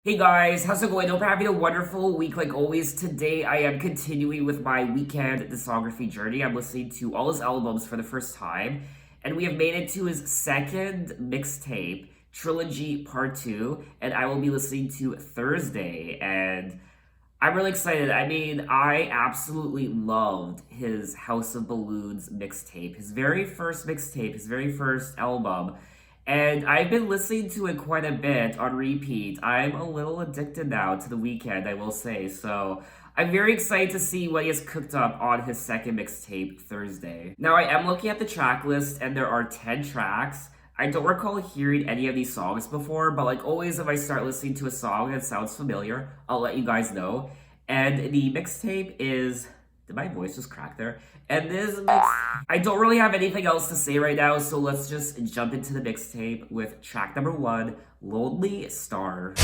Hey guys, how's it going? Hope you're having a wonderful week like always. Today I am continuing with my Weeknd discography journey. I'm listening to all his albums for the first time, and we have made it to his second mixtape, Trilogy Part 2, and I will be listening to Thursday, and I'm really excited. I mean, I absolutely loved his House of Balloons mixtape, his very first mixtape, his very first album. And I've been listening to it quite a bit on repeat. I'm a little addicted now to The Weeknd, I will say. So I'm very excited to see what he has cooked up on his second mixtape Thursday. Now, I am looking at the track list, and there are 10 tracks. I don't recall hearing any of these songs before, but like always, if I start listening to a song that sounds familiar, I'll let you guys know. And the mixtape is. Did my voice just crack there? And this mix. I don't really have anything else to say right now, so let's just jump into the mixtape with track number 1, Lonely Star.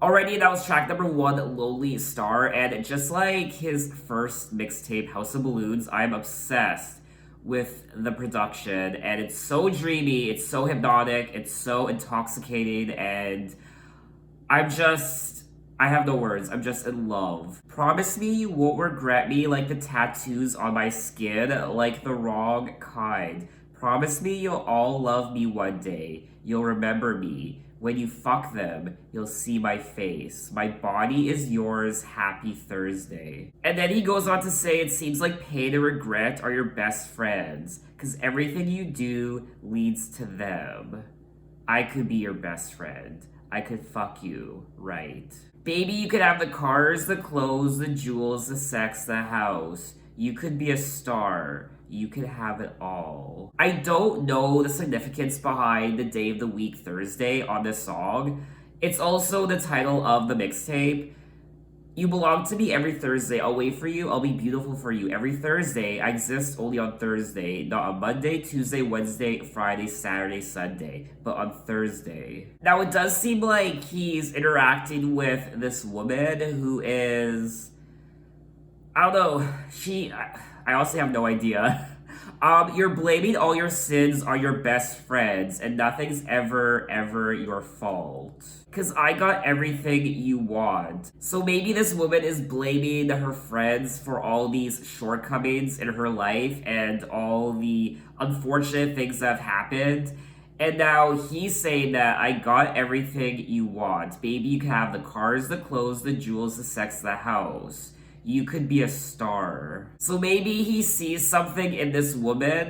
Already, that was track number 1, Lonely Star, and just like his first mixtape, House of Balloons, I'm obsessed with the production, and it's so dreamy, it's so hypnotic, it's so intoxicating, and I have no words. I'm just in love. Promise me you won't regret me like the tattoos on my skin, like the wrong kind. Promise me you'll all love me one day. You'll remember me. When you fuck them, you'll see my face. My body is yours, happy Thursday. And then he goes on to say it seems like pain and regret are your best friends, because everything you do leads to them. I could be your best friend. I could fuck you, right? Baby, you could have the cars, the clothes, the jewels, the sex, the house. You could be a star. You could have it all. I don't know the significance behind the day of the week Thursday on this song. It's also the title of the mixtape. You belong to me every Thursday. I'll wait for you. I'll be beautiful for you. Every Thursday, I exist only on Thursday. Not on Monday, Tuesday, Wednesday, Friday, Saturday, Sunday, but on Thursday. Now, it does seem like he's interacting with this woman who is. I don't know. I honestly have no idea. You're blaming all your sins on your best friends, and nothing's ever your fault. Cause I got everything you want. So maybe this woman is blaming her friends for all these shortcomings in her life and all the unfortunate things that have happened. And now he's saying that I got everything you want. Baby, you can have the cars, the clothes, the jewels, the sex, the house. You could be a star. So maybe he sees something in this woman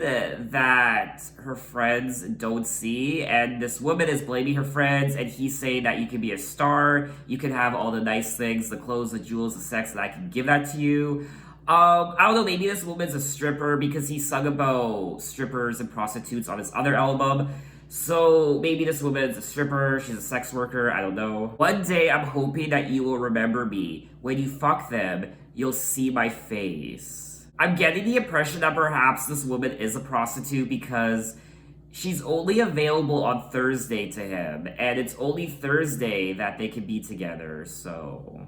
that her friends don't see, and this woman is blaming her friends, and he's saying that you can be a star, you can have all the nice things, the clothes, the jewels, the sex, that I can give that to you. I don't know, maybe this woman's a stripper because he sung about strippers and prostitutes on his other album. So maybe this woman's a stripper, she's a sex worker, I don't know. One day I'm hoping that you will remember me. When you fuck them, you'll see my face. I'm getting the impression that perhaps this woman is a prostitute because she's only available on Thursday to him, and it's only Thursday that they can be together, so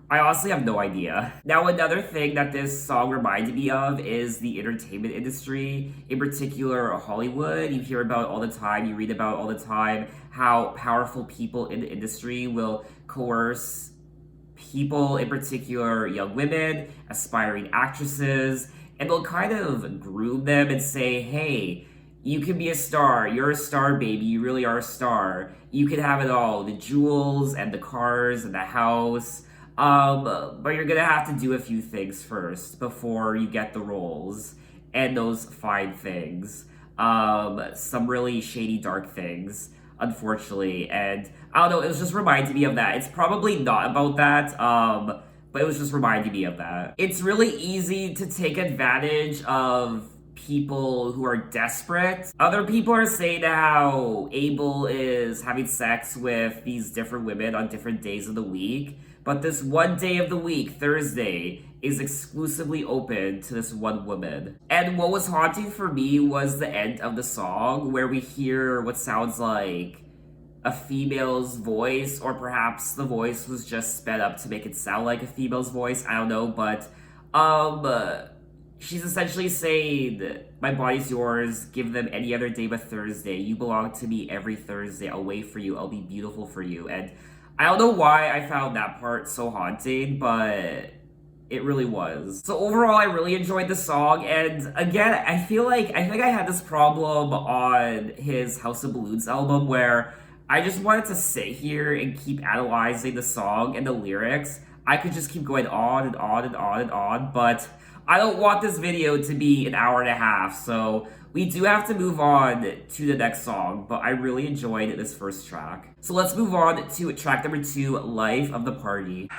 I honestly have no idea. Now, another thing that this song reminded me of is the entertainment industry, in particular Hollywood. You hear about it all the time, you read about it all the time, how powerful people in the industry will coerce people, in particular young women, aspiring actresses, and they'll kind of groom them and say, hey, you can be a star. You're a star, baby. You really are a star. You can have it all, the jewels and the cars and the house. But you're gonna have to do a few things first before you get the roles and those fine things. Some really shady, dark things, unfortunately. And I don't know, it was just reminding me of that. It's probably not about that, but it was just reminding me of that. It's really easy to take advantage of people who are desperate. Other people are saying how Abel is having sex with these different women on different days of the week, but this one day of the week, Thursday, is exclusively open to this one woman. And what was haunting for me was the end of the song, where we hear what sounds like a female's voice, or perhaps the voice was just sped up to make it sound like a female's voice. I don't know, but she's essentially saying, my body's yours, give them any other day but Thursday. You belong to me every Thursday. I'll wait for you. I'll be beautiful for you. And I don't know why I found that part so haunting, but it really was. So overall, I really enjoyed the song, and again, I think I had this problem on his House of Balloons album where I just wanted to sit here and keep analyzing the song and the lyrics. I could just keep going on and on and on and on, but I don't want this video to be an hour and a half, so we do have to move on to the next song, but I really enjoyed this first track. So let's move on to track number 2, Life of the Party.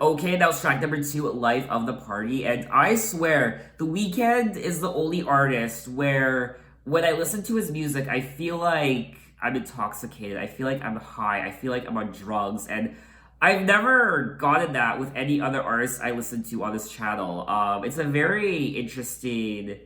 Okay, that was track number 2, Life of the Party, and I swear, The Weeknd is the only artist where when I listen to his music, I feel like I'm intoxicated, I feel like I'm high, I feel like I'm on drugs, and I've never gotten that with any other artist I listen to on this channel. It's a very interesting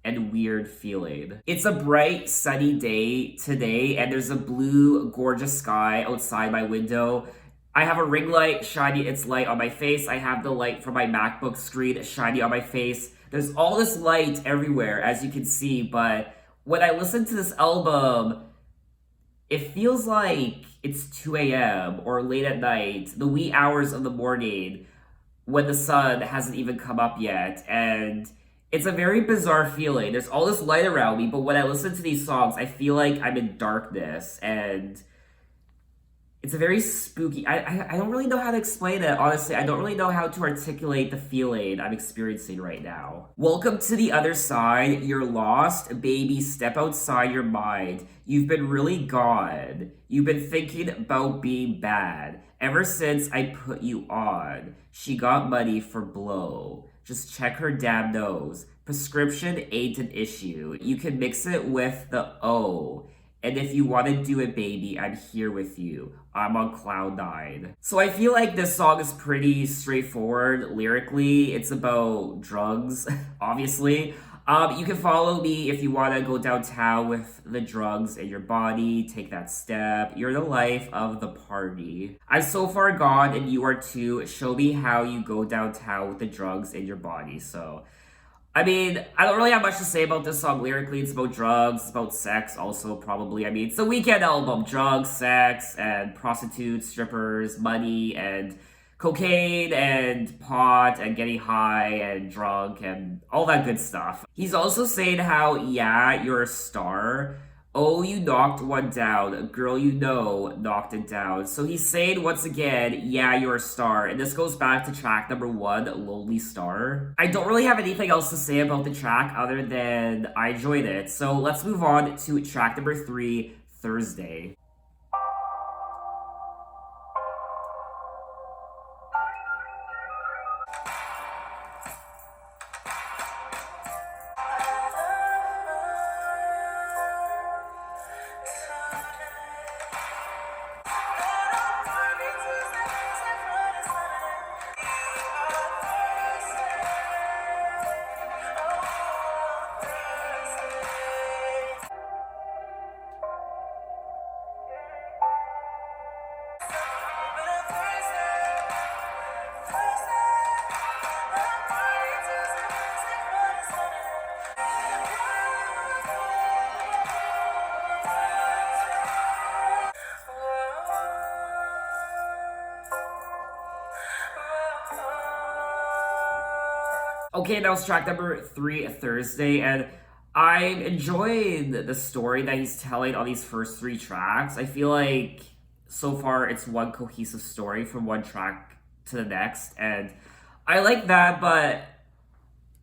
and weird feeling. It's a bright, sunny day today, and there's a blue, gorgeous sky outside my window. I have a ring light shining its light on my face. I have the light from my MacBook screen shining on my face. There's all this light everywhere, as you can see, but when I listen to this album, it feels like it's 2 a.m. or late at night, the wee hours of the morning, when the sun hasn't even come up yet, and it's a very bizarre feeling. There's all this light around me, but when I listen to these songs, I feel like I'm in darkness, and it's a very spooky. I don't really know how to explain it, honestly. I don't really know how to articulate the feeling I'm experiencing right now. Welcome to the other side. You're lost. Baby, step outside your mind. You've been really gone. You've been thinking about being bad. Ever since I put you on. She got money for blow. Just check her damn nose. Prescription ain't an issue. You can mix it with the O. And if you want to do it, baby, I'm here with you. I'm on cloud 9. So I feel like this song is pretty straightforward lyrically. It's about drugs, obviously. You can follow me if you want to go downtown with the drugs in your body. Take that step. You're the life of the party. I've so far gone and you are too. Show me how you go downtown with the drugs in your body. So I mean, I don't really have much to say about this song lyrically. It's about drugs, it's about sex also, probably. I mean, it's a Weeknd album. Drugs, sex, and prostitutes, strippers, money, and cocaine, and pot, and getting high, and drunk, and all that good stuff. He's also saying how, yeah, you're a star. Oh, you knocked one down. Girl, you know, knocked it down. So he's saying once again, yeah, you're a star. And this goes back to track number one, Lonely Star. I don't really have anything else to say about the track other than I enjoyed it. So let's move on to track number three, Thursday. Okay, that was track number three, Thursday, and I enjoyed the story that he's telling on these first three tracks. I feel like so far it's one cohesive story from one track to the next, and I like that, but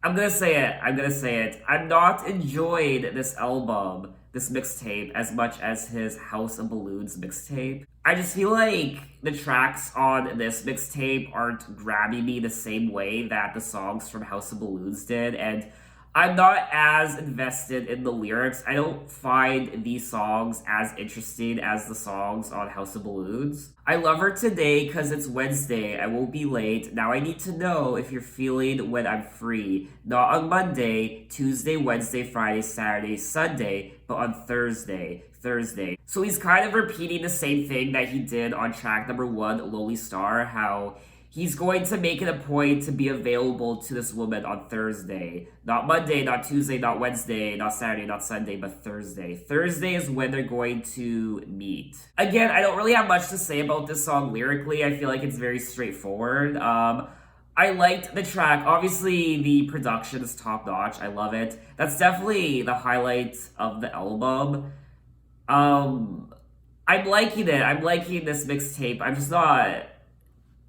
I'm gonna say it. I'm gonna say it. I'm not enjoyed this album, this mixtape, as much as his House of Balloons mixtape. I just feel like the tracks on this mixtape aren't grabbing me the same way that the songs from House of Balloons did, and I'm not as invested in the lyrics. I don't find these songs as interesting as the songs on House of Balloons. I love her today because it's Wednesday. I won't be late. Now I need to know if you're feeling when I'm free. Not on Monday, Tuesday, Wednesday, Friday, Saturday, Sunday, but on Thursday. Thursday. So he's kind of repeating the same thing that he did on track number one, Lonely Star, how he's going to make it a point to be available to this woman on Thursday. Not Monday, not Tuesday, not Wednesday, not Saturday, not Sunday, but Thursday. Thursday is when they're going to meet. Again, I don't really have much to say about this song lyrically. I feel like it's very straightforward. I liked the track. Obviously, the production is top notch. I love it. That's definitely the highlight of the album. I'm liking it. I'm liking this mixtape. I'm just not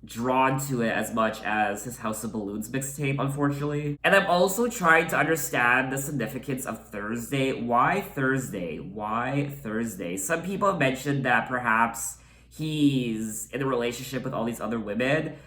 drawn to it as much as his House of Balloons mixtape, unfortunately. And I'm also trying to understand the significance of Thursday. Why Thursday? Why Thursday? Some people have mentioned that perhaps he's in a relationship with all these other women,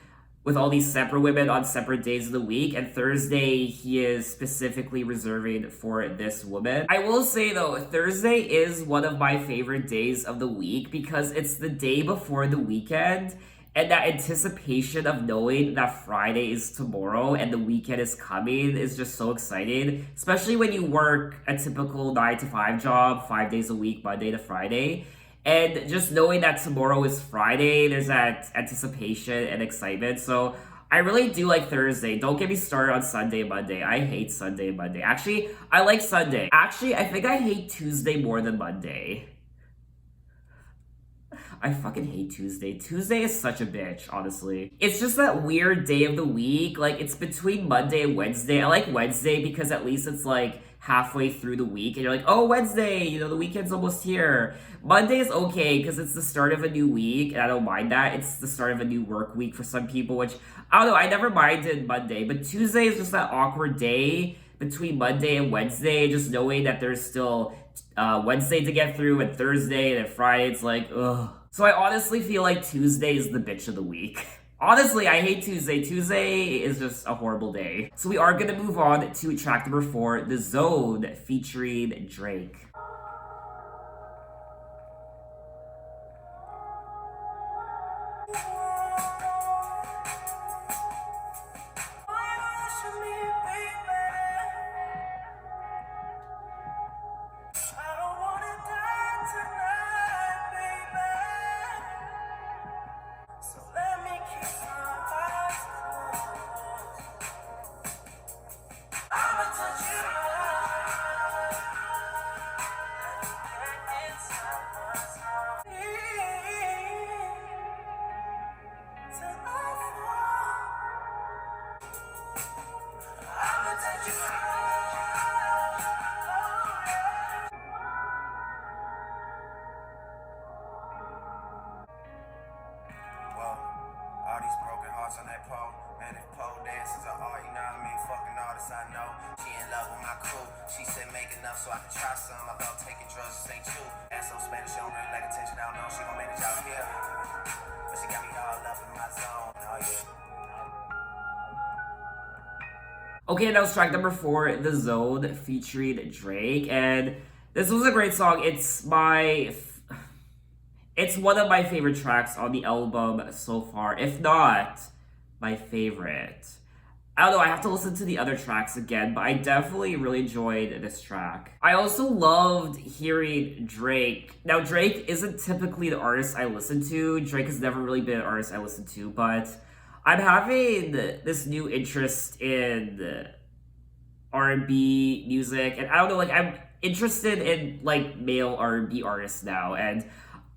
with all these separate women on separate days of the week, and Thursday he is specifically reserving for this woman. I will say though, Thursday is one of my favorite days of the week because it's the day before the weekend, and that anticipation of knowing that Friday is tomorrow and the weekend is coming is just so exciting, especially when you work a typical 9 to 5 job, 5 days a week, Monday to Friday. And just knowing that tomorrow is Friday, there's that anticipation and excitement. So I really do like Thursday. Don't get me started on Sunday and Monday. I hate Sunday and Monday. Actually, I like Sunday. Actually, I think I hate Tuesday more than Monday. I fucking hate Tuesday. Tuesday is such a bitch, honestly. It's just that weird day of the week. Like, it's between Monday and Wednesday. I like Wednesday because at least it's like halfway through the week and you're like, oh, Wednesday, you know, the weekend's almost here. Monday is okay because it's the start of a new week and I don't mind that. It's the start of a new work week for some people, which I don't know, I never minded Monday, but Tuesday is just that awkward day between Monday and Wednesday, just knowing that there's still Wednesday to get through and Thursday and then Friday, it's like, ugh. So I honestly feel like Tuesday is the bitch of the week. Honestly, I hate Tuesday. Tuesday is just a horrible day. So we are going to move on to track number 4, The Zone, featuring Drake. promise I know she in love with my crew. She said make enough so I can try some. About taking drugs, just ain't true. Ass on Spanish, she don't really like attention. I don't know if she gon' manage out here, but she got me all up in my zone. Oh yeah. Okay, that was track number 4, The Zone, featuring Drake, and this was a great song. It's one of my favorite tracks on the album so far, if not my favorite. I don't know, I have to listen to the other tracks again, but I definitely really enjoyed this track. I also loved hearing Drake. Now, Drake isn't typically the artist I listen to. Drake has never really been an artist I listen to, but I'm having this new interest in R&B music, and I don't know, like I'm interested in like male R&B artists now, and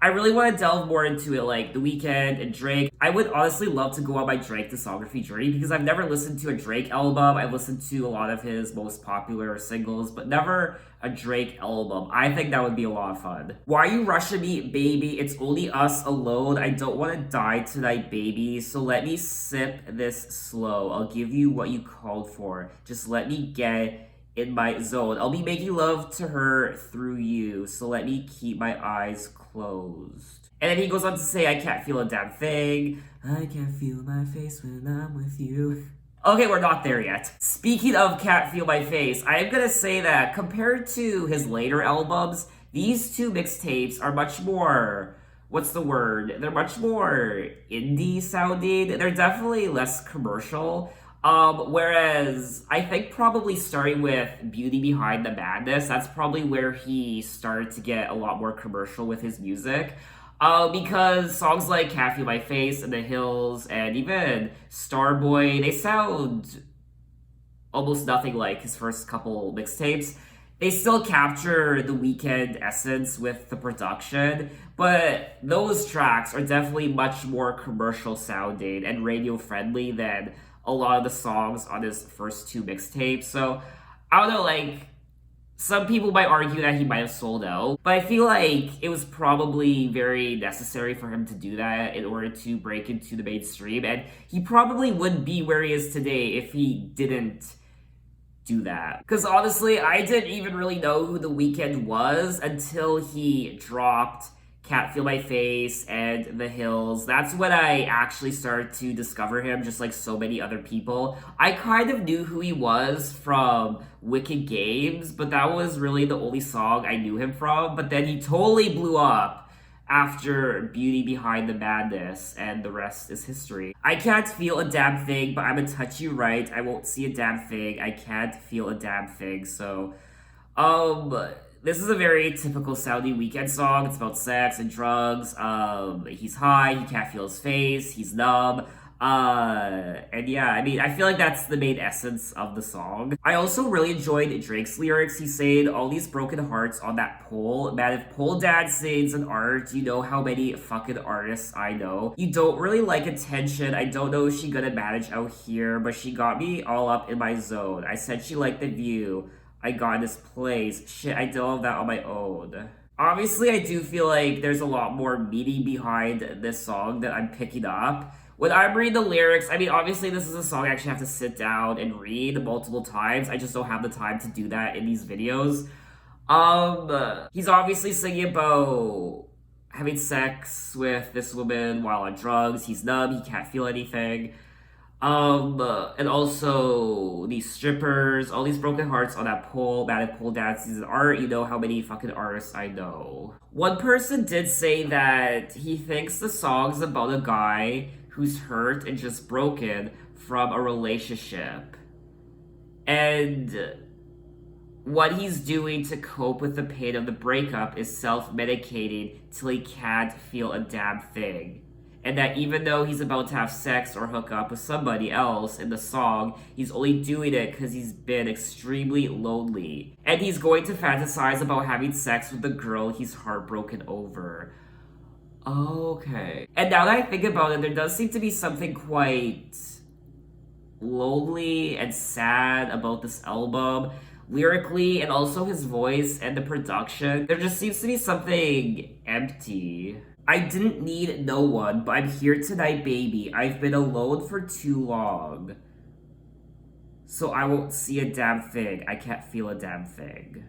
I really want to delve more into it, like The Weeknd and Drake. I would honestly love to go on my Drake discography journey because I've never listened to a Drake album. I've listened to a lot of his most popular singles, but never a Drake album. I think that would be a lot of fun. Why you rushing me, baby? It's only us alone. I don't want to die tonight, baby. So let me sip this slow. I'll give you what you called for. Just let me get in my zone. I'll be making love to her through you, so let me keep my eyes closed. And then he goes on to say, I can't feel a damn thing. I can't feel my face when I'm with you. Okay, we're not there yet. Speaking of Can't Feel My Face, I am gonna say that compared to his later albums, these two mixtapes are much more, what's the word? They're much more indie sounding. They're definitely less commercial. Whereas I think probably starting with Beauty Behind the Madness, that's probably where he started to get a lot more commercial with his music. Because songs like Can't Feel My Face and The Hills and even Starboy, they sound almost nothing like his first couple mixtapes. They still capture the Weeknd essence with the production, but those tracks are definitely much more commercial sounding and radio friendly than a lot of the songs on his first two mixtapes. So I don't know, like some people might argue that he might have sold out, but I feel like it was probably very necessary for him to do that in order to break into the mainstream, and he probably wouldn't be where he is today if he didn't do that. Because honestly, I didn't even really know who The Weeknd was until he dropped Can't Feel My Face and The Hills. That's when I actually started to discover him, just like so many other people. I kind of knew who he was from Wicked Games, but that was really the only song I knew him from. But then he totally blew up after Beauty Behind the Madness, and the rest is history. I can't feel a damn thing, but I'ma touch you right. I won't see a damn thing. I can't feel a damn thing. So, this is a very typical sounding Weeknd song. It's about sex and drugs. He's high, he can't feel his face, he's numb. And yeah, I mean, I feel like that's the main essence of the song. I also really enjoyed Drake's lyrics. He said, all these broken hearts on that pole. Man, if pole dancing's an art, you know how many fucking artists I know. You don't really like attention. I don't know if she gonna manage out here, but she got me all up in my zone. I said she liked the view I got in this place. Shit, I did all of that on my own. Obviously, I do feel like there's a lot more meaning behind this song that I'm picking up. When I'm reading the lyrics, I mean, obviously this is a song I actually have to sit down and read multiple times. I just don't have the time to do that in these videos. He's obviously singing about having sex with this woman while on drugs. He's numb, he can't feel anything. And also these strippers, all these broken hearts on that pole, man, if pole dances is art, you know how many fucking artists I know. One person did say that he thinks the song's about a guy who's hurt and just broken from a relationship. And what he's doing to cope with the pain of the breakup is self-medicating till he can't feel a damn thing. And that even though he's about to have sex or hook up with somebody else in the song, he's only doing it because he's been extremely lonely. And he's going to fantasize about having sex with the girl he's heartbroken over. Okay. And now that I think about it, there does seem to be something quite lonely and sad about this album. Lyrically, and also his voice and the production. There just seems to be something empty. I didn't need no one, but I'm here tonight, baby. I've been alone for too long. so I won't see a damn thing. I can't feel a damn thing.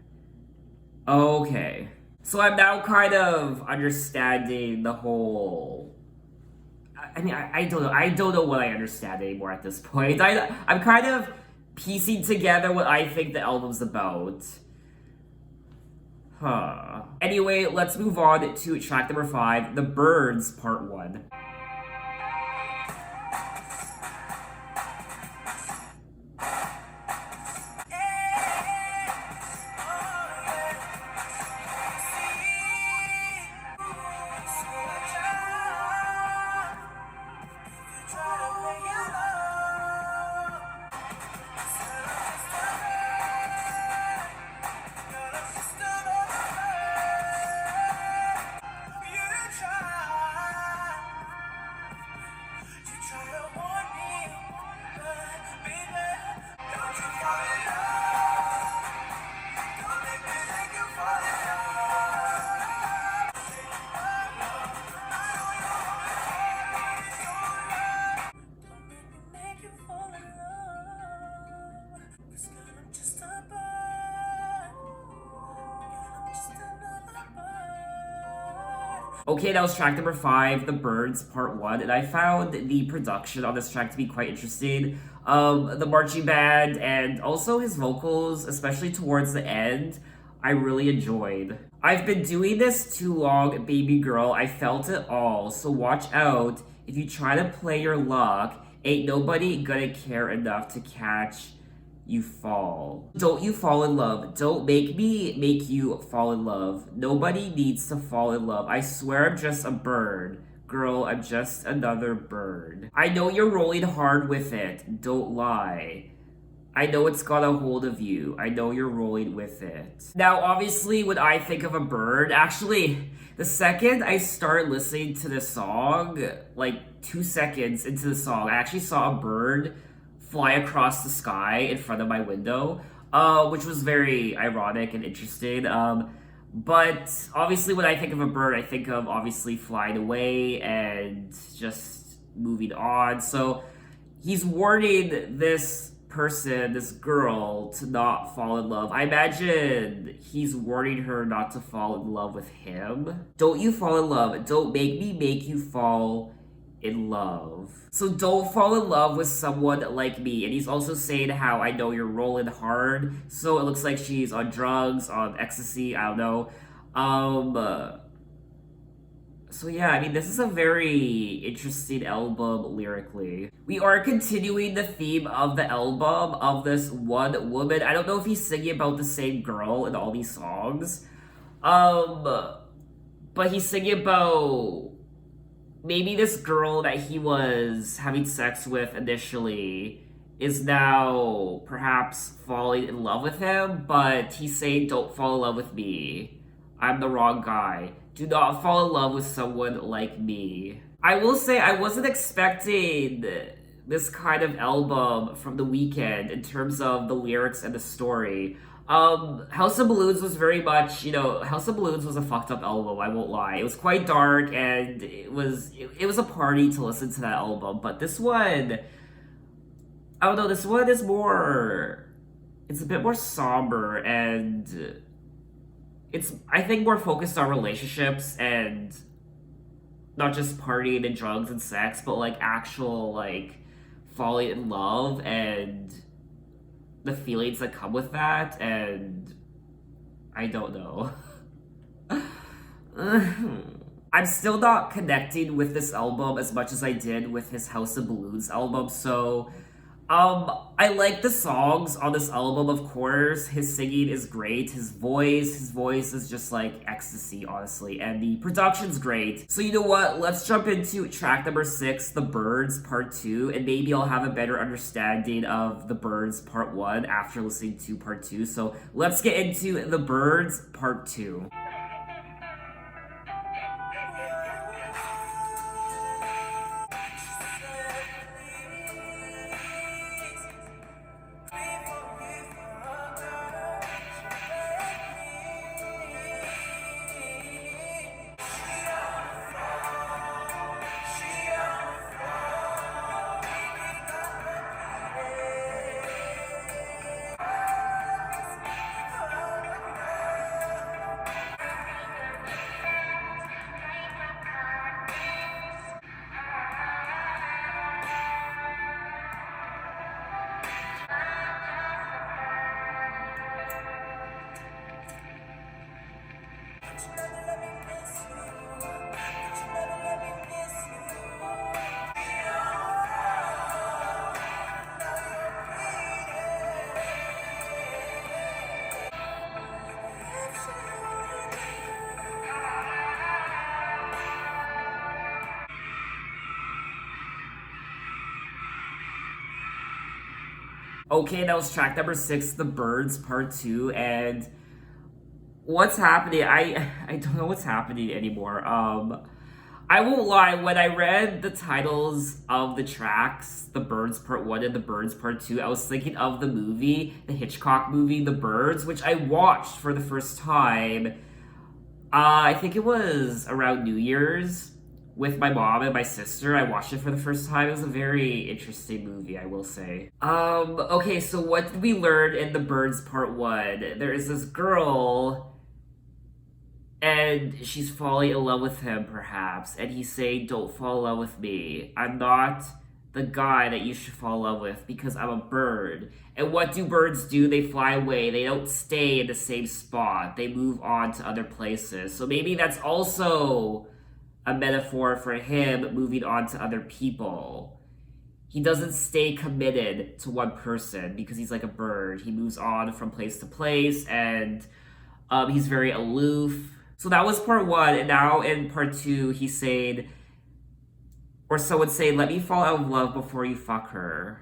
Okay. So I'm now kind of understanding the whole. I don't know. I don't know what I understand anymore at this point. I'm kind of piecing together what I think the album's about. Huh. Anyway, let's move on to track number 5, The Birds, Part 1. Okay, that was track number 5, The Birds, Part 1, and I found the production on this track to be quite interesting. The marching band and also his vocals, especially towards the end, I really enjoyed. I've been doing this too long, baby girl. I felt it all, so watch out. If you try to play your luck, ain't nobody gonna care enough to catch you fall. Don't you fall in love. Don't make me make you fall in love. Nobody needs to fall in love. I swear I'm just a bird. Girl, I'm just another bird. I know you're rolling hard with it. Don't lie. I know it's got a hold of you. I know you're rolling with it. Now, obviously, when I think of a bird, actually, the second I start listening to this song, like 2 seconds into the song, I actually saw a bird fly across the sky in front of my window, which was very ironic and interesting. But obviously, when I think of a bird, I think of obviously flying away and just moving on. So he's warning this person, this girl, to not fall in love. I imagine he's warning her not to fall in love with him. Don't you fall in love. Don't make me make you fall in love. So don't fall in love with someone like me. And he's also saying how I know you're rolling hard. So it looks like she's on drugs, on ecstasy, I don't know. So yeah, I mean, this is a very interesting album lyrically. We are continuing the theme of the album of this one woman. I don't know if he's singing about the same girl in all these songs. But he's singing about maybe this girl that he was having sex with initially is now perhaps falling in love with him, but he's saying, don't fall in love with me. I'm the wrong guy. Do not fall in love with someone like me. I will say I wasn't expecting this kind of album from The Weeknd in terms of the lyrics and the story. House of Balloons was very much, House of Balloons was a fucked up album, I won't lie. It was quite dark and it was a party to listen to that album, but this one, I don't know, this one is it's a bit more somber and it's, I think, more focused on relationships and not just partying and drugs and sex, but like actual like falling in love and the feelings that come with that, and I don't know. I'm still not connecting with this album as much as I did with his House of Balloons album, so I like the songs on this album, of course. His singing is great. His voice is just like ecstasy, honestly. And the production's great. So you know what? Let's jump into track number 6, The Birds, Part 2. And maybe I'll have a better understanding of The Birds, Part 1 after listening to Part 2. So let's get into The Birds, Part 2. Okay, that was track number 6, The Birds Part 2, and what's happening? I don't know what's happening anymore. I won't lie, when I read the titles of the tracks, The Birds Part 1 and The Birds Part 2, I was thinking of the movie, the Hitchcock movie, The Birds, which I watched for the first time. I think it was around New Year's with my mom and my sister. I watched it for the first time. It was a very interesting movie, I will say. Okay, so what did we learn in The Birds Part 1? There is this girl and she's falling in love with him, perhaps, and he's saying, "Don't fall in love with me. I'm not the guy that you should fall in love with because I'm a bird." And what do birds do? They fly away. They don't stay in the same spot. They move on to other places. So maybe that's also a metaphor for him moving on to other people. He doesn't stay committed to one person because he's like a bird. He moves on from place to place, and he's very aloof. So that was part 1, and now in part 2, he's saying, or someone saying, "Let me fall out of love before you fuck her.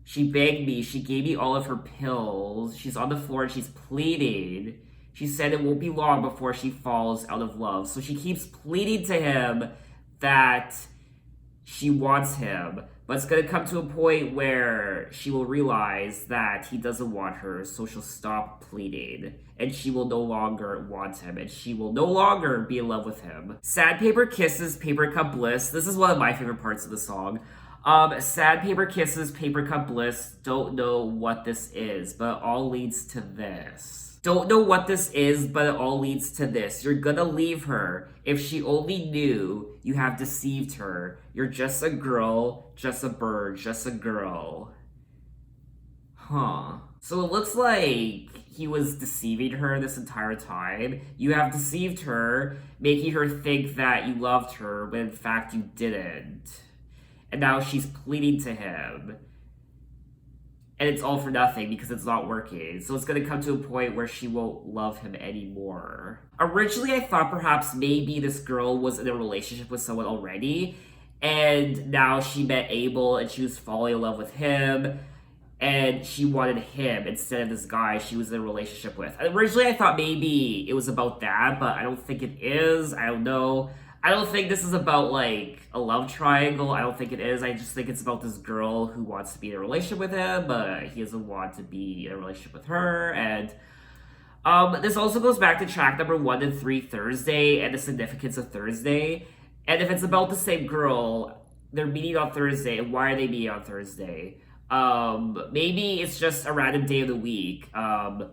She begged me, she gave me all of her pills. She's on the floor and she's pleading. She said it won't be long before she falls out of love." So she keeps pleading to him that she wants him, but it's gonna come to a point where she will realize that he doesn't want her, so she'll stop pleading, and she will no longer want him, and she will no longer be in love with him. Sad Paper Kisses, Paper Cup Bliss. This is one of my favorite parts of the song. Sad Paper Kisses, Paper Cup Bliss. Don't know what this is, but it all leads to this. Don't know what this is, but it all leads to this. You're gonna leave her. If she only knew, you have deceived her. You're just a girl, just a bird, just a girl. Huh. So it looks like he was deceiving her this entire time. You have deceived her, making her think that you loved her, when in fact you didn't. And now she's pleading to him. And it's all for nothing because it's not working. So it's gonna come to a point where she won't love him anymore. Originally, I thought perhaps maybe this girl was in a relationship with someone already, and now she met Abel and she was falling in love with him, and she wanted him instead of this guy she was in a relationship with. And originally, I thought maybe it was about that, but I don't think it is. I don't know. I don't think this is about like a love triangle. I don't think it is. I just think it's about this girl who wants to be in a relationship with him, but he doesn't want to be in a relationship with her. And this also goes back to track number 1 and 3, Thursday, and the significance of Thursday. And if it's about the same girl, they're meeting on Thursday, and why are they meeting on Thursday? Maybe it's just a random day of the week. And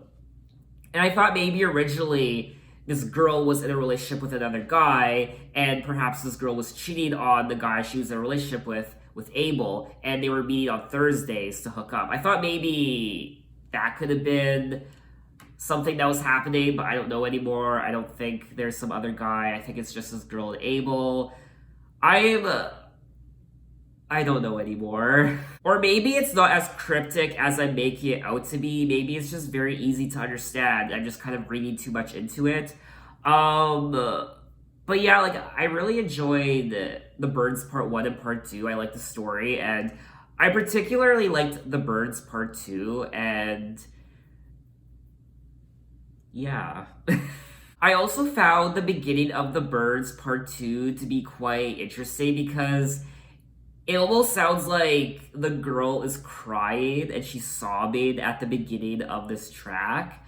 I thought maybe originally this girl was in a relationship with another guy, and perhaps this girl was cheating on the guy she was in a relationship with Abel, and they were meeting on Thursdays to hook up. I thought maybe that could have been something that was happening, but I don't know anymore. I don't think there's some other guy. I think it's just this girl and Abel. I don't know anymore. Or maybe it's not as cryptic as I'm making it out to be. Maybe it's just very easy to understand. I'm just kind of reading too much into it. But yeah, like I really enjoyed the Birds Part 1 and Part 2. I like the story, and I particularly liked the Birds Part 2, and yeah. I also found the beginning of the Birds Part 2 to be quite interesting because it almost sounds like the girl is crying and she's sobbing at the beginning of this track.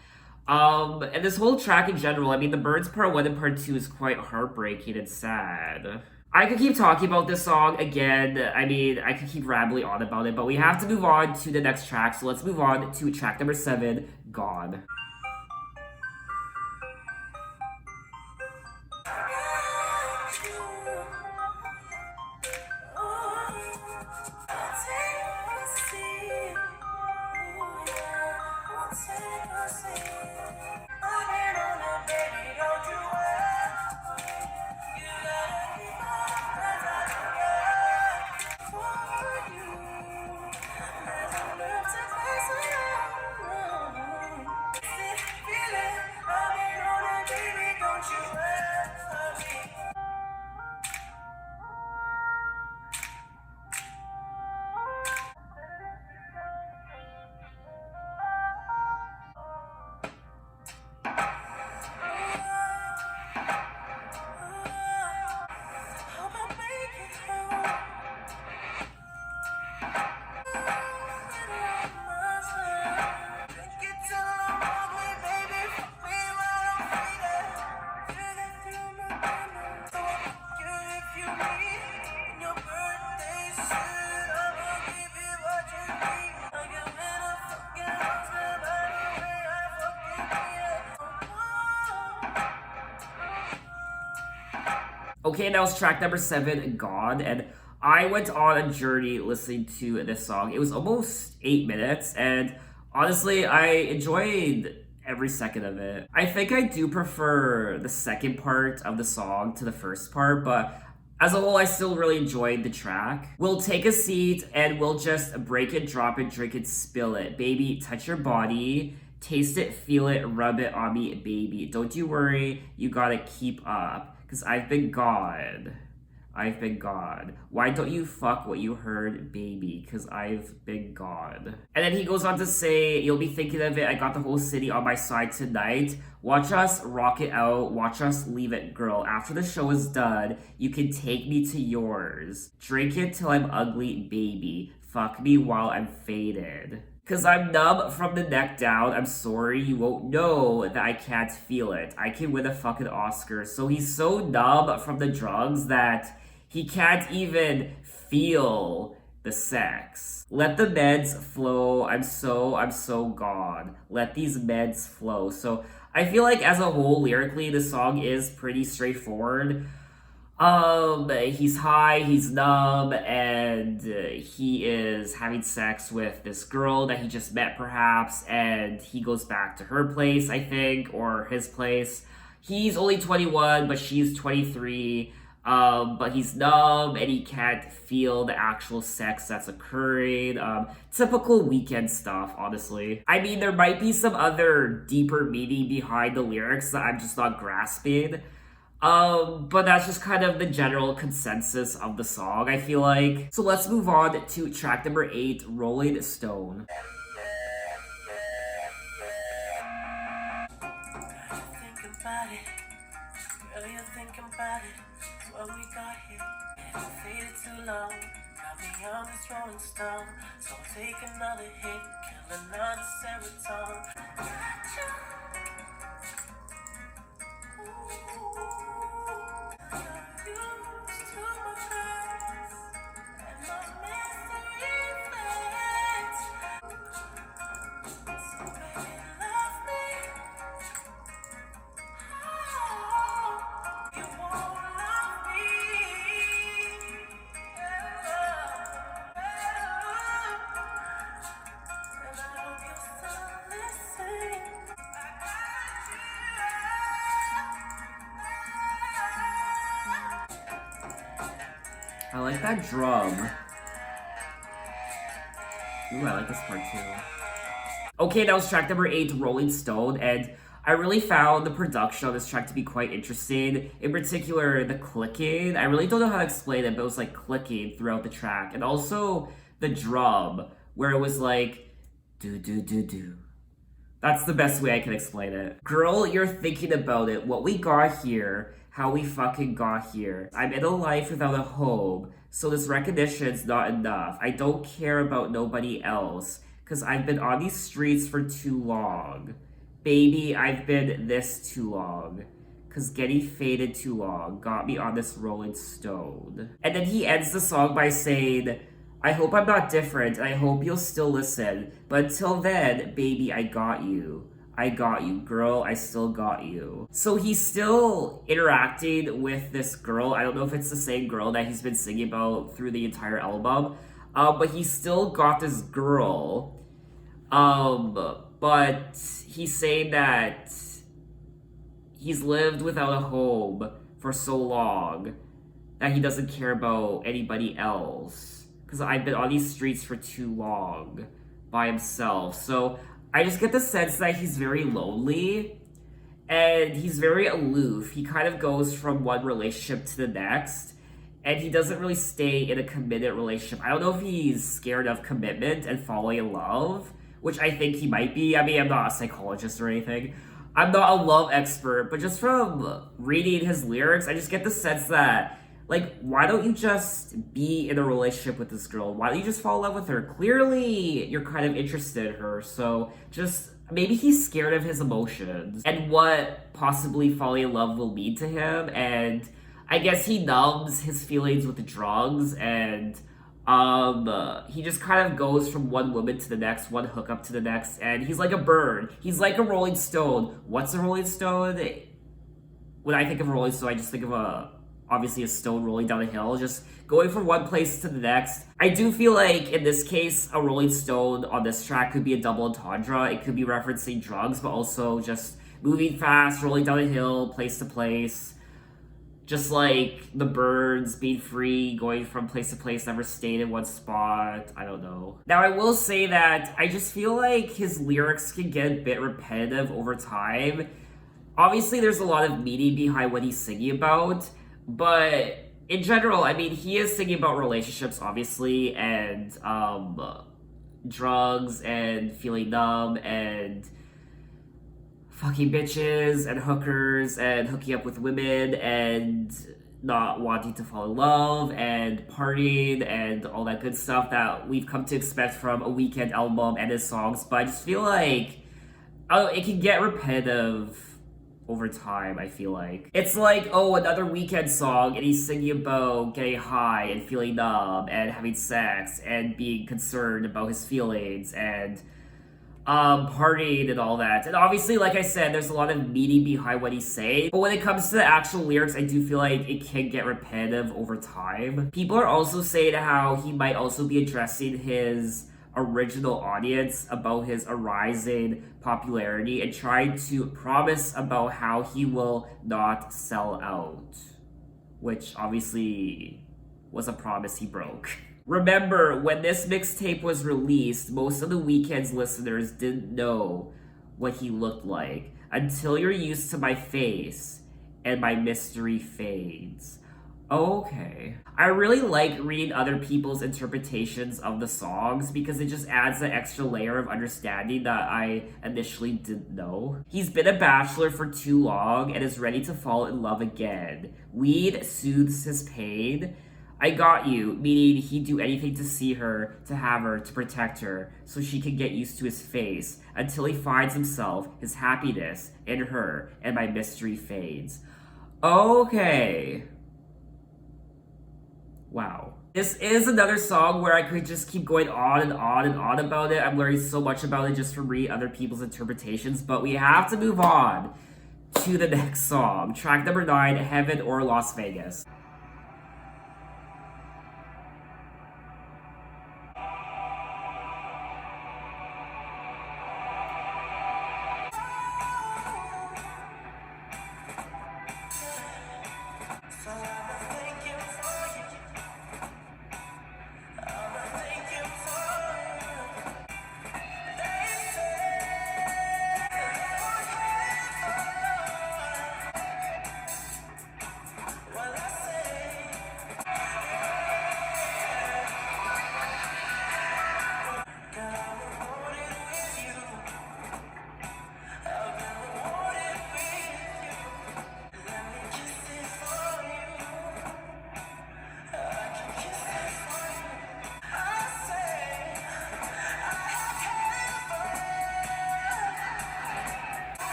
And this whole track in general, I mean, the Birds Part 1 and Part 2 is quite heartbreaking and sad. I could keep talking about this song again. I mean, I could keep rambling on about it, but we have to move on to the next track. So let's move on to track number 7, Gone. Okay, that was track number 7, God, and I went on a journey listening to this song. It was almost 8 minutes, and honestly, I enjoyed every second of it. I think I do prefer the second part of the song to the first part, but as a whole, I still really enjoyed the track. We'll take a seat and we'll just break it, drop it, drink it, spill it. Baby, touch your body. Taste it, feel it, rub it on me, baby. Don't you worry, you gotta keep up. Cause I've been God. I've been God. Why don't you fuck what you heard, baby? Cause I've been God. And then he goes on to say, you'll be thinking of it, I got the whole city on my side tonight. Watch us rock it out, watch us leave it, girl. After the show is done, you can take me to yours. Drink it till I'm ugly, baby. Fuck me while I'm faded. Cause I'm numb from the neck down. I'm sorry, you won't know that I can't feel it. I can win a fucking Oscar. So he's so numb from the drugs that he can't even feel the sex. Let the meds flow. I'm so gone. Let these meds flow. So I feel like as a whole, lyrically, the song is pretty straightforward. He's high, he's numb, and he is having sex with this girl that he just met, perhaps, and he goes back to her place, I think, or his place. He's only 21, but she's 23. But he's numb and he can't feel the actual sex that's occurring. Typical Weeknd stuff, honestly. I mean, there might be some other deeper meaning behind the lyrics that I'm just not grasping. But that's just kind of the general consensus of the song, I feel like. So let's move on to track number 8, Rolling Stone. Think about it, girl, you think about it. What we got here, haven't faded too long. Got me on this rolling stone, so take another hit, kill another serotonin. I like that drum. Ooh, I like this part too. Okay, that was track number 8, Rolling Stone, and I really found the production on this track to be quite interesting. In particular, the clicking. I really don't know how to explain it, but it was like clicking throughout the track. And also the drum, where it was like, do, do, do, do. That's the best way I can explain it. Girl, you're thinking about it. What we got here, how we fucking got here. I'm in a life without a home, so this recognition's not enough. I don't care about nobody else, cause I've been on these streets for too long. Baby, I've been this too long. Cause getting faded too long got me on this rolling stone. And then he ends the song by saying, I hope I'm not different, and I hope you'll still listen. But until then, baby, I got you. I got you, girl, I still got you. So he's still interacting with this girl. I don't know if it's the same girl that he's been singing about through the entire album. But he's still got this girl. But he's saying that he's lived without a home for so long that he doesn't care about anybody else. Because I've been on these streets for too long by himself. So I just get the sense that he's very lonely and he's very aloof. He kind of goes from one relationship to the next and he doesn't really stay in a committed relationship. I don't know if he's scared of commitment and falling in love, which I think he might be. I mean, I'm not a psychologist or anything. I'm not a love expert, but just from reading his lyrics, I just get the sense that, like, why don't you just be in a relationship with this girl? Why don't you just fall in love with her? Clearly, you're kind of interested in her, so just maybe he's scared of his emotions and what possibly falling in love will mean to him. And I guess he numbs his feelings with the drugs, and he just kind of goes from one woman to the next, one hookup to the next, and he's like a bird. He's like a rolling stone. What's a rolling stone? When I think of a rolling stone, I just think of a obviously a stone rolling down a hill, just going from one place to the next. I do feel like in this case, a rolling stone on this track could be a double entendre. It could be referencing drugs, but also just moving fast, rolling down a hill, place to place. Just like the birds being free, going from place to place, never stayed in one spot. I don't know. Now, I will say that I just feel like his lyrics can get a bit repetitive over time. Obviously, there's a lot of meaning behind what he's singing about, but in general, I mean, he is singing about relationships, obviously, and drugs, and feeling numb, and fucking bitches and hookers and hooking up with women and not wanting to fall in love and partying and all that good stuff that we've come to expect from a Weeknd album and his songs. But I just feel like it can get repetitive over time. I feel like it's like, oh, another Weeknd song and he's singing about getting high and feeling numb and having sex and being concerned about his feelings and partying and all that. And obviously, like I said, there's a lot of meaning behind what he's saying. But when it comes to the actual lyrics, I do feel like it can get repetitive over time. People are also saying how he might also be addressing his original audience about his arising popularity and trying to promise about how he will not sell out. Which obviously was a promise he broke. Remember, when this mixtape was released, most of the Weeknd's listeners didn't know what he looked like until you're used to my face and my mystery fades. Okay. I really like reading other people's interpretations of the songs because it just adds an extra layer of understanding that I initially didn't know. He's been a bachelor for too long and is ready to fall in love again. Weed soothes his pain. I got you, meaning he'd do anything to see her, to have her, to protect her, so she could get used to his face, until he finds himself, his happiness, in her, and my mystery fades. Okay. Wow. This is another song where I could just keep going on and on and on about it. I'm learning so much about it just from reading other people's interpretations, but we have to move on to the next song. Track number 9, Heaven or Las Vegas.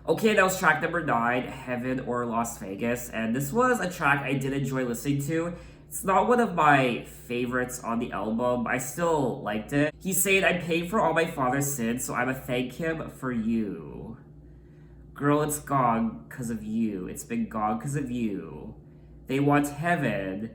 Okay, that was track number 9, Heaven or Las Vegas, and this was a track I did enjoy listening to. It's not one of my favorites on the album, but I still liked it. He's saying, I paid for all my father's sins, so I'ma thank him for you. Girl, it's gone because of you. It's been gone because of you. They want heaven.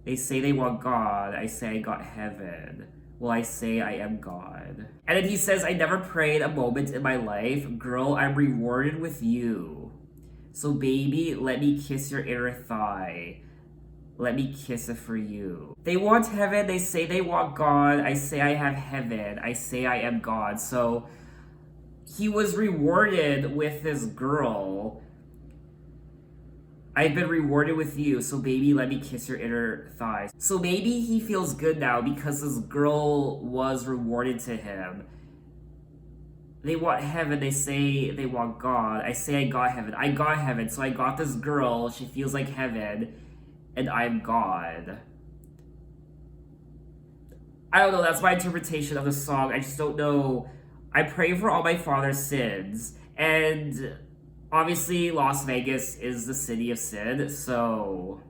They say they want God. I say I got heaven. Well, I say I am God. And then he says, I never prayed a moment in my life. Girl, I'm rewarded with you. So baby, let me kiss your inner thigh. Let me kiss it for you. They want heaven. They say they want God. I say I have heaven. I say I am God. So he was rewarded with this girl. I've been rewarded with you, so baby, let me kiss your inner thighs. So maybe he feels good now because this girl was rewarded to him. They want heaven, they say they want God. I say I got heaven. I got heaven, so I got this girl, she feels like heaven, and I'm God. I don't know, that's my interpretation of the song. I just don't know. I pray for all my father's sins, and obviously, Las Vegas is the city of sin, so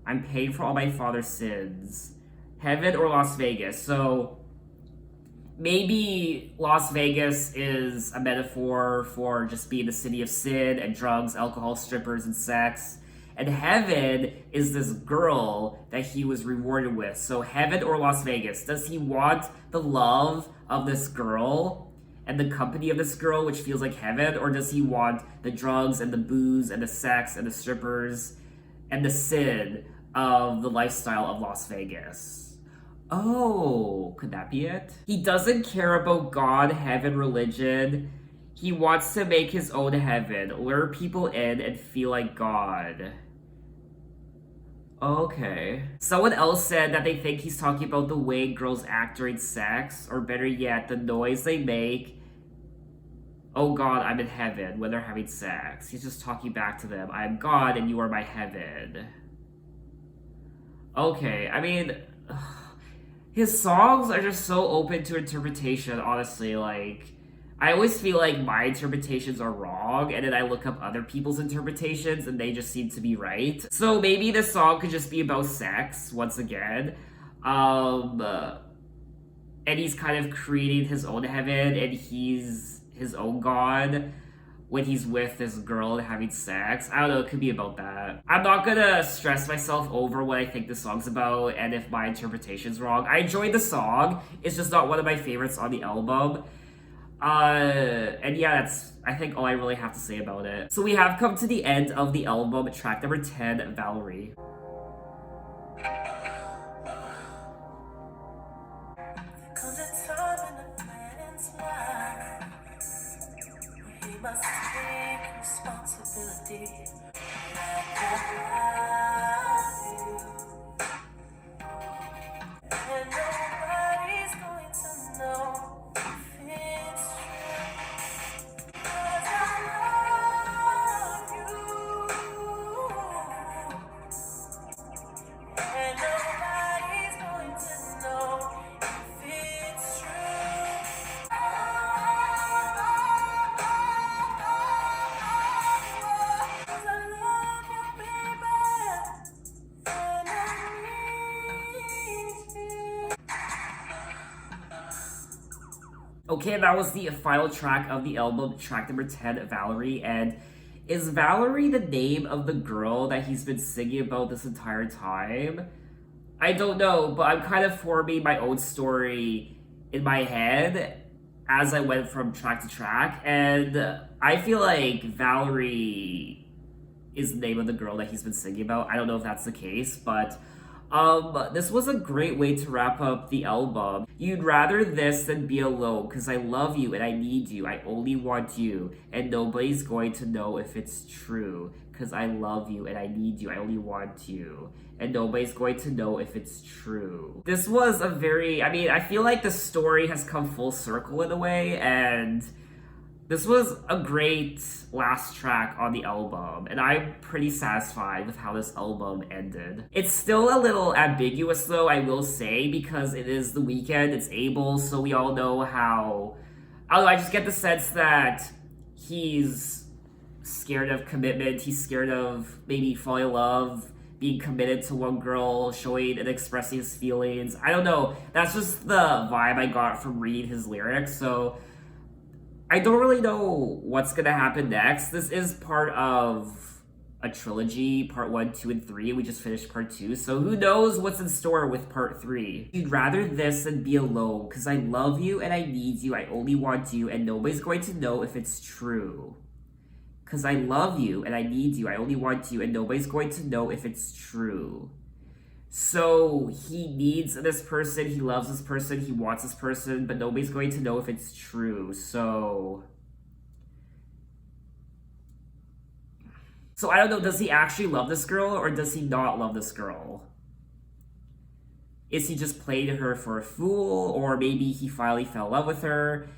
I'm paying for all my father's sins. Heaven or Las Vegas? So maybe Las Vegas is a metaphor for just being the city of sin and drugs, alcohol, strippers, and sex. And heaven is this girl that he was rewarded with. So heaven or Las Vegas? Does he want the love of this girl and the company of this girl, which feels like heaven? Or does he want the drugs and the booze and the sex and the strippers and the sin of the lifestyle of Las Vegas? Oh, could that be it? He doesn't care about God, heaven, religion. He wants to make his own heaven, lure people in, and feel like God. Okay. Someone else said that they think he's talking about the way girls act during sex, or better yet, the noise they make. Oh God, I'm in heaven when they're having sex. He's just talking back to them. I am God and you are my heaven. Okay, I mean, his songs are just so open to interpretation, honestly. Like, I always feel like my interpretations are wrong, and then I look up other people's interpretations, and they just seem to be right. So maybe this song could just be about sex, once again. And he's kind of creating his own heaven, and he's his own god when he's with this girl having sex. I don't know, it could be about that. I'm not gonna stress myself over what I think the song's about and if my interpretation's wrong. I enjoyed the song, it's just not one of my favorites on the album. And yeah, that's, I think, all I really have to say about it. So we have come to the end of the album, track number 10, Valerie. Comes a time in a man's life where he must take responsibility. And nobody's going to know if it's true. 'Cause I love you. And nobody's going to know if it's true. 'Cause I love you, baby. And I need you. Okay, that was the final track of the album, track number 10, Valerie. And is Valerie the name of the girl that he's been singing about this entire time? I don't know, but I'm kind of forming my own story in my head as I went from track to track. And I feel like Valerie is the name of the girl that he's been singing about. I don't know if that's the case, but this was a great way to wrap up the album. You'd rather this than be alone, cause I love you and I need you. I only want you, and nobody's going to know if it's true. Cause I love you and I need you. I only want you, and nobody's going to know if it's true. This was a very, I mean, I feel like the story has come full circle in a way, and this was a great last track on the album, and I'm pretty satisfied with how this album ended. It's still a little ambiguous though, I will say, because it is The Weeknd, it's Abel, so we all know how... I don't know, I just get the sense that he's scared of commitment, he's scared of maybe falling in love, being committed to one girl, showing and expressing his feelings. I don't know, that's just the vibe I got from reading his lyrics, so... I don't really know what's gonna happen next. This is part of a trilogy, part 1, 2, and 3. We just finished part 2, so who knows what's in store with part 3. You'd rather this than be alone, cause I love you and I need you, I only want you, and nobody's going to know if it's true. Cause I love you and I need you, I only want you, and nobody's going to know if it's true. So he needs this person, he loves this person, he wants this person, but nobody's going to know if it's true. So I don't know, does he actually love this girl or does he not love this girl? Is he just playing her for a fool, or maybe he finally fell in love with her?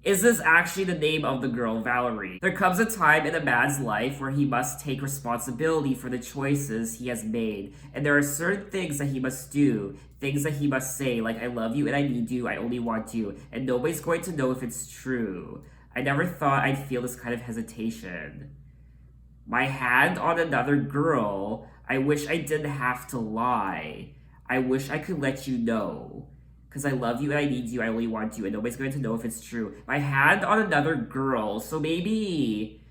Is this actually the name of the girl, Valerie? There comes a time in a man's life where he must take responsibility for the choices he has made, and there are certain things that he must do, things that he must say, like I love you and I need you, I only want you, and nobody's going to know if it's true. I never thought I'd feel this kind of hesitation. My hand on another girl, I wish I didn't have to lie. I wish I could let you know. Because I love you and I need you, I only want you, and nobody's going to know if it's true. My hand on another girl, so maybe.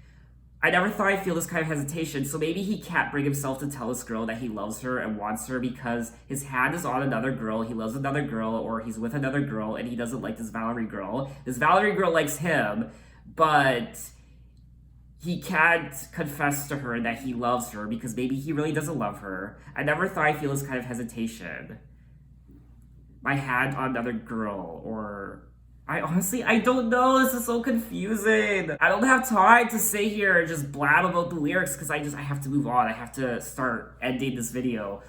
I never thought I'd feel this kind of hesitation, so maybe he can't bring himself to tell this girl that he loves her and wants her because his hand is on another girl, he loves another girl, or he's with another girl, and he doesn't like this Valerie girl. This Valerie girl likes him, but he can't confess to her that he loves her because maybe he really doesn't love her. I never thought I'd feel this kind of hesitation. My hand on another girl, or I don't know. This is so confusing. I don't have time to sit here and just blab about the lyrics because I have to move on. I have to start ending this video.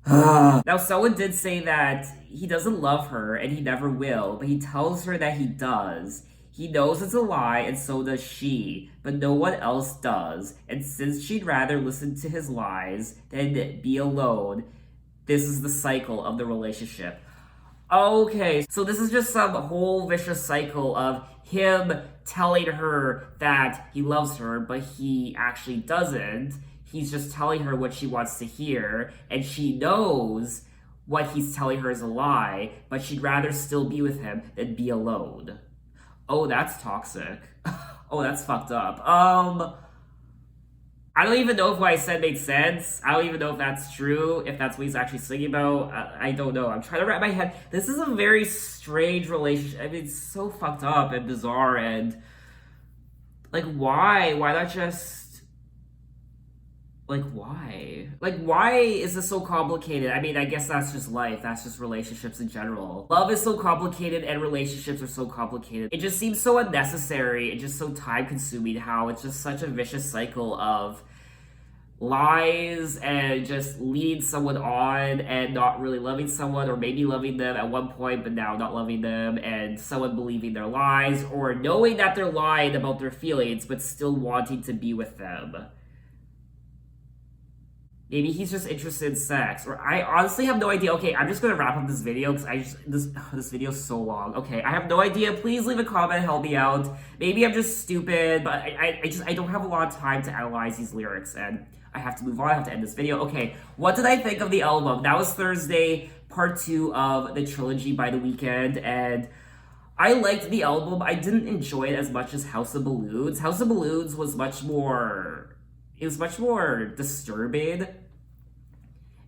Now, someone did say that he doesn't love her and he never will, but he tells her that he does. He knows it's a lie, and so does she, but no one else does. And since she'd rather listen to his lies than be alone, this is the cycle of the relationship. Okay, so this is just some whole vicious cycle of him telling her that he loves her, but he actually doesn't. He's just telling her what she wants to hear, and she knows what he's telling her is a lie, but she'd rather still be with him than be alone. Oh, that's toxic. Oh, that's fucked up. I don't even know if what I said made sense. I don't even know if that's true, if that's what he's actually singing about. I don't know. I'm trying to wrap my head. This is a very strange relationship. I mean, it's so fucked up and bizarre and... Like, why? Why not just... Like, why? Like, why is this so complicated? I mean, I guess that's just life. That's just relationships in general. Love is so complicated and relationships are so complicated. It just seems so unnecessary and just so time-consuming how it's just such a vicious cycle of lies and just leading someone on and not really loving someone, or maybe loving them at one point but now not loving them, and someone believing their lies or knowing that they're lying about their feelings but still wanting to be with them. Maybe he's just interested in sex, or I honestly have no idea. Okay, I'm just gonna wrap up this video because this video is so long. Okay, I have no idea. Please leave a comment, help me out. Maybe I'm just stupid, but I don't have a lot of time to analyze these lyrics, and I have to move on. I have to end this video. Okay, what did I think of the album? That was Thursday, part 2 of the Trilogy by The Weeknd, and I liked the album. I didn't enjoy it as much as House of Balloons. House of Balloons was much more... It was much more disturbing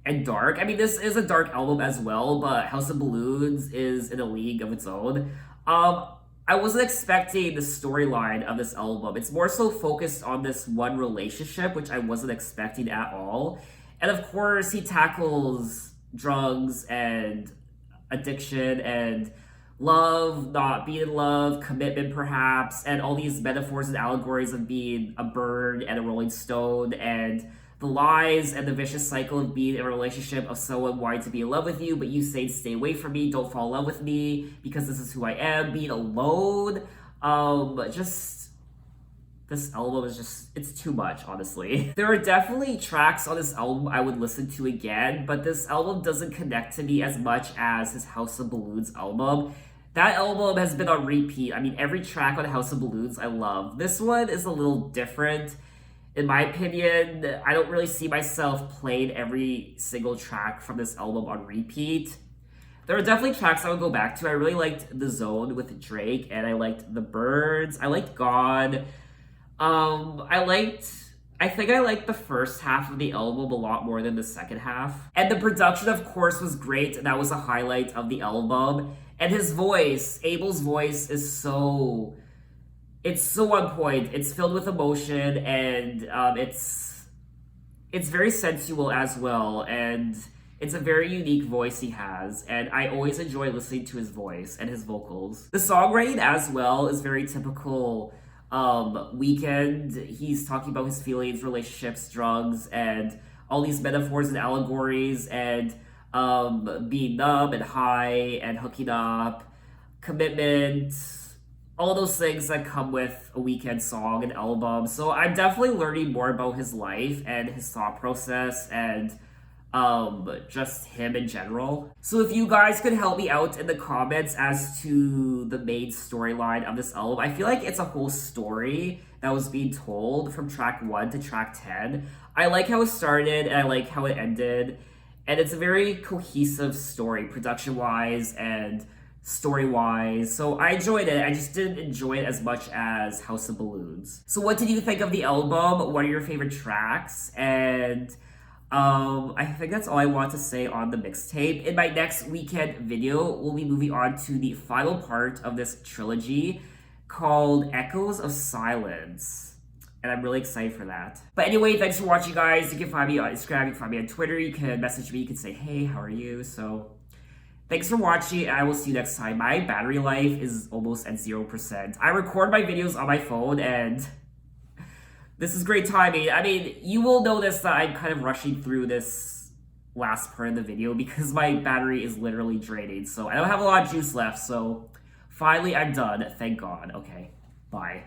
and dark. I mean, this is a dark album as well, but House of Balloons is in a league of its own. I wasn't expecting the storyline of this album. It's more so focused on this one relationship, which I wasn't expecting at all. And of course, he tackles drugs and addiction and love, not being in love, commitment perhaps, and all these metaphors and allegories of being a bird and a rolling stone, and the lies and the vicious cycle of being in a relationship of someone wanting to be in love with you, but you say, stay away from me, don't fall in love with me, because this is who I am, being alone. This album is just, it's too much, honestly. There are definitely tracks on this album I would listen to again, but this album doesn't connect to me as much as his House of Balloons album. That album has been on repeat. I mean, every track on House of Balloons I love. This one is a little different. In my opinion, I don't really see myself playing every single track from this album on repeat. There are definitely tracks I would go back to. I really liked The Zone with Drake, and I liked The Birds. I liked God. I think I liked the first half of the album a lot more than the second half. And the production, of course, was great. That was a highlight of the album. And his voice, Abel's voice, is so... It's so on point. It's filled with emotion, and it's very sensual as well. And it's a very unique voice he has, and I always enjoy listening to his voice and his vocals. The songwriting as well is very typical Weeknd. He's talking about his feelings, relationships, drugs, and all these metaphors and allegories, and being numb and high and hooking up, commitment, all those things that come with a Weeknd song and album. So I'm definitely learning more about his life and his thought process and just him in general. So if you guys could help me out in the comments as to the main storyline of this album, I feel like it's a whole story that was being told from track 1 to track 10. I like how it started and I like how it ended, and it's a very cohesive story, production-wise and story-wise. So I enjoyed it. I just didn't enjoy it as much as House of Balloons. So what did you think of the album? What are your favorite tracks? And I think that's all I want to say on the mixtape. In my next Weeknd video, we'll be moving on to the final part of this trilogy called Echoes of Silence. And I'm really excited for that. But anyway, thanks for watching, guys. You can find me on Instagram, you can find me on Twitter, you can message me, you can say, hey, how are you? So, thanks for watching, and I will see you next time. My battery life is almost at 0%. I record my videos on my phone, and this is great timing. I mean, you will notice that I'm kind of rushing through this last part of the video because my battery is literally draining. So I don't have a lot of juice left, so finally I'm done. Thank God. Okay, bye.